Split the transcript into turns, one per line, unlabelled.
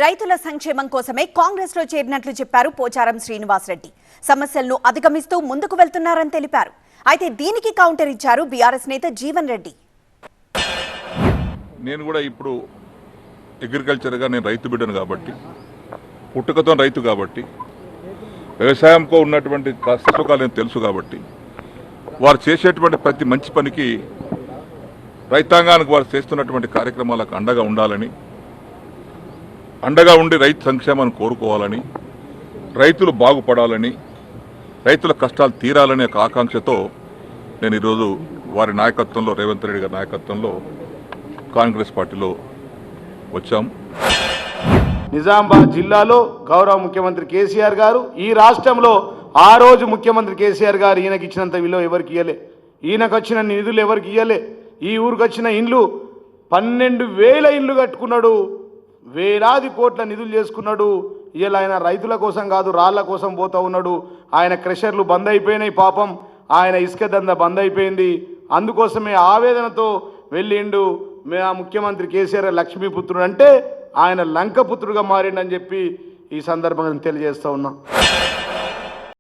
రైతుల సంక్షేమం కోసమే కాంగ్రెస్ లో చేరినట్లు చెప్పారు పోచారం శ్రీనివాసరెడ్డి. సమస్యలను అధిగమిస్తూ ముందుకు వెళ్తున్నారని తెలిపారు. అయితే దీనికి కౌంటర్ ఇచ్చారు బీఆర్ఎస్ నేత జీవన్ రెడ్డి.
నేను కూడా ఇప్పుడు అగ్రికల్చర్గా నేను రైతు బిడ్డను కాబట్టి, పుట్టుకతో రైతు కాబట్టి, వ్యవసాయంతో ఉన్నటువంటి కష్టసుఖాలు నేను తెలుసు కాబట్టి, వారు చేసేటువంటి ప్రతి మంచి పనికి రైతాంగానికి వారు చేస్తున్నటువంటి కార్యక్రమాలకు అండగా ఉండాలని, అండగా ఉండి రైతు సంక్షేమాన్ని కోరుకోవాలని, రైతులు బాగుపడాలని, రైతుల కష్టాలు తీరాలనే ఆకాంక్షతో నేను ఈరోజు వారి నాయకత్వంలో, రేవంత్ రెడ్డి గారి నాయకత్వంలో కాంగ్రెస్ పార్టీలో వచ్చాం.
నిజామాబాద్ జిల్లాలో గౌరవ ముఖ్యమంత్రి కేసీఆర్ గారు, ఈ రాష్ట్రంలో ఆ రోజు ముఖ్యమంత్రి కేసీఆర్ గారు ఈయనకి ఇచ్చినంత విలువ ఎవరికి ఇవ్వలే, ఈయనకు వచ్చిన నిధులు ఎవరికి ఇవ్వలే. ఈ ఊరికి వచ్చిన ఇండ్లు 12,000 ఇండ్లు కట్టుకున్నాడు, వేలాది కోట్ల నిధులు చేసుకున్నాడు. ఇలా ఆయన రైతుల కోసం కాదు, రాళ్ల కోసం పోతూ ఉన్నాడు. ఆయన క్రెషర్లు బంద్ అయిపోయినాయి, పాపం ఆయన ఇసుక దంద బంద్ అయిపోయింది. అందుకోసమే ఆవేదనతో వెళ్ళిండు. ఆ ముఖ్యమంత్రి కేసీఆర్ లక్ష్మీపుత్రుడు అంటే ఆయన లంకపుత్రుడుగా మారిండని చెప్పి ఈ సందర్భంగా తెలియజేస్తూ ఉన్నాం.